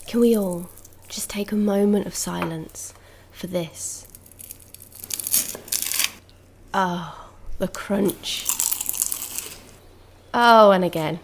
Can we all just take a moment of silence for this? Oh, the crunch. Oh, and again.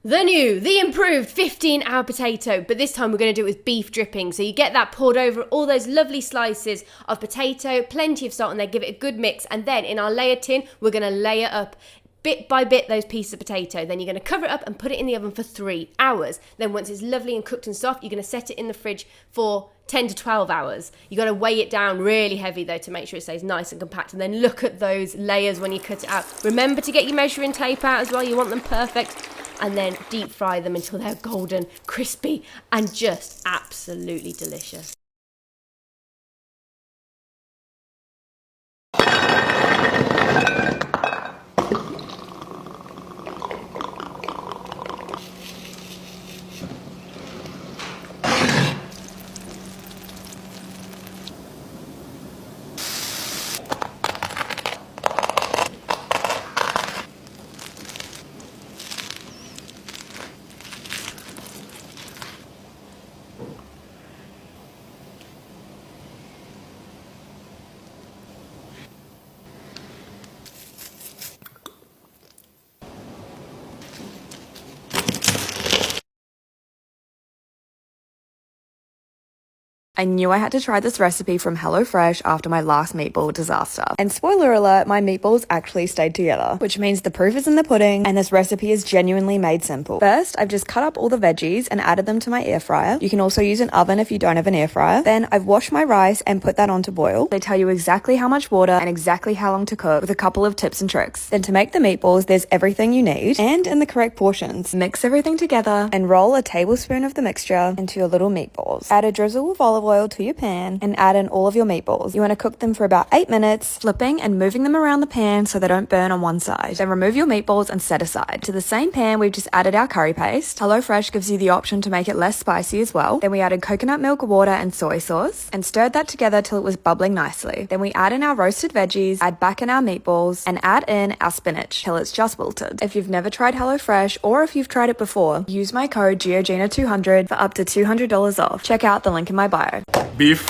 The improved 15-hour potato, but this time we're going to do it with beef dripping. So you get that poured over all those lovely slices of potato, plenty of salt in there, give it a good mix. And then in our layer tin, we're going to layer up bit by bit those pieces of potato. Then you're going to cover it up and put it in the oven for 3 hours. Then once it's lovely and cooked and soft, you're going to set it in the fridge for 10 to 12 hours. You got to weigh it down really heavy though to make sure it stays nice and compact. And then look at those layers when you cut it out. Remember to get your measuring tape out as well. You want them perfect. And then deep fry them until they're golden, crispy, and just absolutely delicious. I knew I had to try this recipe from HelloFresh after my last meatball disaster. And spoiler alert, my meatballs actually stayed together, which means the proof is in the pudding and this recipe is genuinely made simple. First, I've just cut up all the veggies and added them to my air fryer. You can also use an oven if you don't have an air fryer. Then I've washed my rice and put that on to boil. They tell you exactly how much water and exactly how long to cook with a couple of tips and tricks. Then to make the meatballs, there's everything you need and in the correct portions. Mix everything together and roll a tablespoon of the mixture into your little meatballs. Add a drizzle of olive oil to your pan and add in all of your meatballs. You want to cook them for about 8 minutes, flipping and moving them around the pan so they don't burn on one side. Then remove your meatballs and set aside. To the same pan, we've just added our curry paste. HelloFresh gives you the option to make it less spicy as well. Then we added coconut milk, water, and soy sauce and stirred that together till it was bubbling nicely. Then we add in our roasted veggies, add back in our meatballs, and add in our spinach till it's just wilted. If you've never tried HelloFresh or if you've tried it before, use my code GEORGINA200 for up to $200 off. Check out the link in my bio. Beef,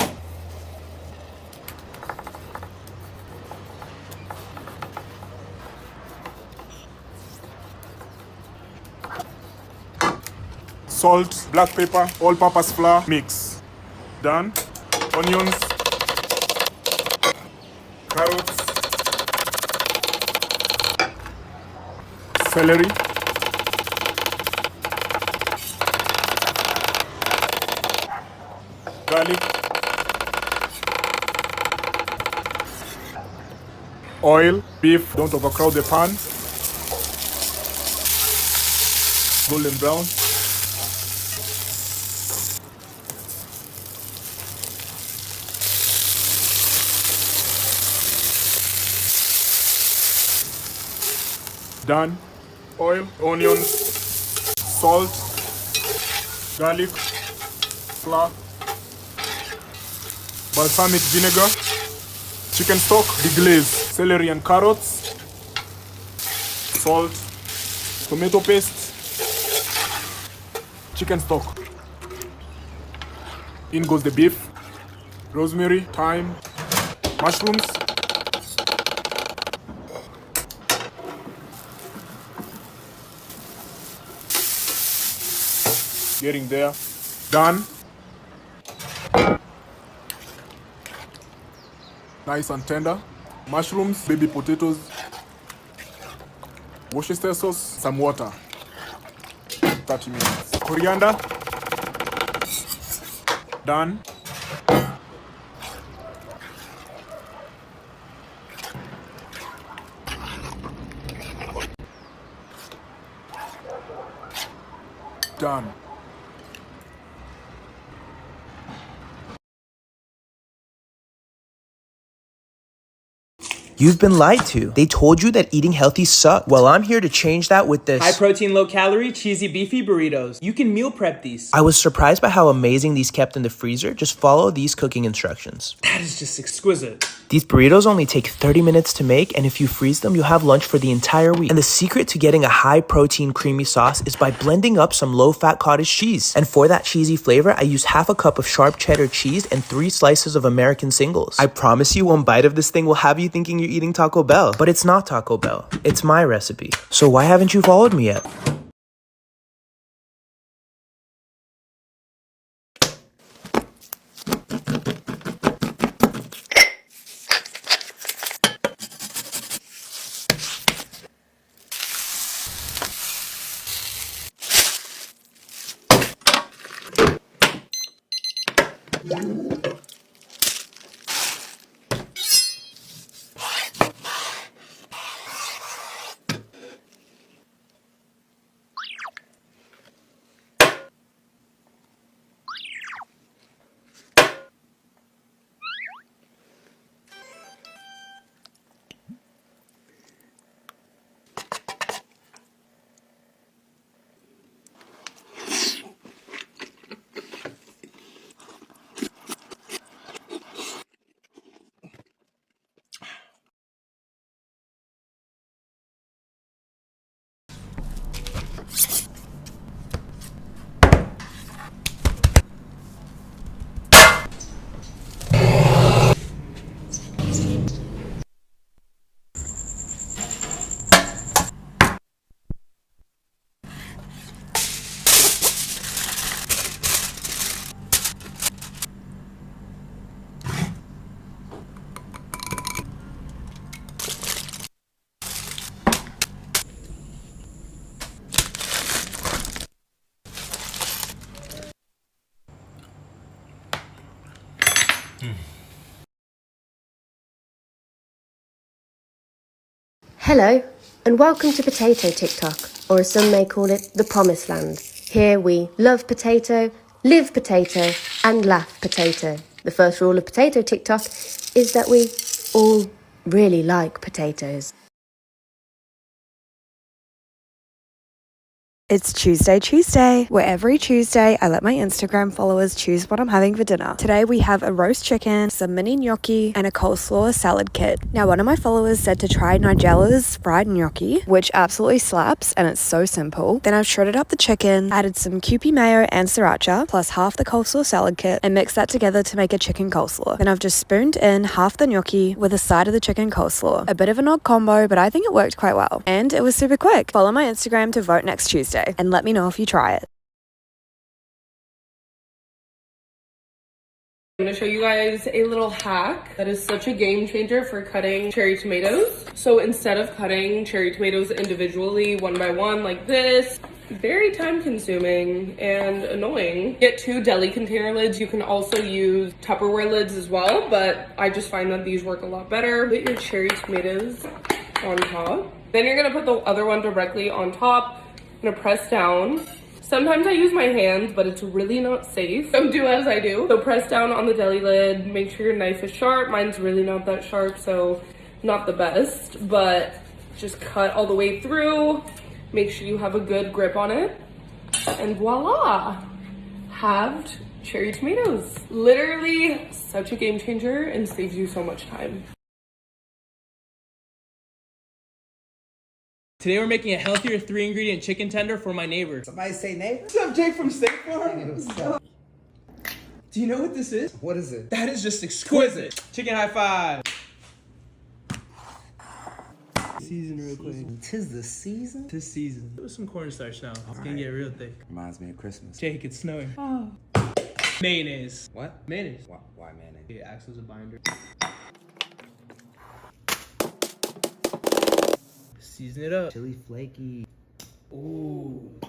salt, black pepper, all-purpose flour, mix. Done. Onions, carrots, celery, garlic, oil, beef, don't overcrowd the pan, golden brown, done, oil, onions, salt, garlic, flour, balsamic vinegar, chicken stock, deglaze, celery and carrots, salt, tomato paste, chicken stock. In goes the beef, rosemary, thyme, mushrooms, getting there, done. Nice and tender. Mushrooms, baby potatoes, Worcestershire sauce, some water. 30 minutes. Coriander. Done. Done. You've been lied to. They told you that eating healthy sucked. Well, I'm here to change that with this. High protein, low calorie, cheesy, beefy burritos. You can meal prep these. I was surprised by how amazing these kept in the freezer. Just follow these cooking instructions. That is just exquisite. These burritos only take 30 minutes to make, and if you freeze them, you'll have lunch for the entire week. And the secret to getting a high-protein creamy sauce is by blending up some low-fat cottage cheese. And for that cheesy flavor, I use half a cup of sharp cheddar cheese and 3 slices of American singles. I promise you one bite of this thing will have you thinking you're eating Taco Bell. But it's not Taco Bell. It's my recipe. So why haven't you followed me yet? Hello, and welcome to Potato TikTok, or as some may call it, the Promised Land. Here we love potato, live potato, and laugh potato. The first rule of Potato TikTok is that we all really like potatoes. It's Tuesday, where every Tuesday I let my Instagram followers choose what I'm having for dinner. Today we have a roast chicken, some mini gnocchi, and a coleslaw salad kit. Now one of my followers said to try Nigella's fried gnocchi, which absolutely slaps and it's so simple. Then I've shredded up the chicken, added some Kewpie mayo and sriracha, plus half the coleslaw salad kit, and mixed that together to make a chicken coleslaw. Then I've just spooned in half the gnocchi with a side of the chicken coleslaw. A bit of an odd combo, but I think it worked quite well. And it was super quick. Follow my Instagram to vote next Tuesday. And let me know if you try it. I'm going to show you guys a little hack that is such a game changer for cutting cherry tomatoes. So instead of cutting cherry tomatoes individually one by one like this, very time consuming and annoying. Get 2 deli container lids. You can also use Tupperware lids as well, but I just find that these work a lot better. Put your cherry tomatoes on top. Then you're going to put the other one directly on top. I'm gonna press down. Sometimes I use my hands, but it's really not safe. Don't do as I do. So press down on the deli lid, make sure your knife is sharp. Mine's really not that sharp, so not the best, but just cut all the way through. Make sure you have a good grip on it. And voila, halved cherry tomatoes. Literally such a game changer and saves you so much time. Today we're making a healthier 3-ingredient chicken tender for my neighbor. Somebody say neighbor? What's up, Jake from State Farm? What's up? Do you know what this is? What is it? That is just exquisite. Chicken high five. Season real quick. Tis the season? This season. Put some cornstarch now. It's gonna get real thick. Reminds me of Christmas. Jake, it's snowing. Oh. Mayonnaise. What? Mayonnaise. Why mayonnaise? It acts as a binder. Season it up. Chili flaky. Ooh.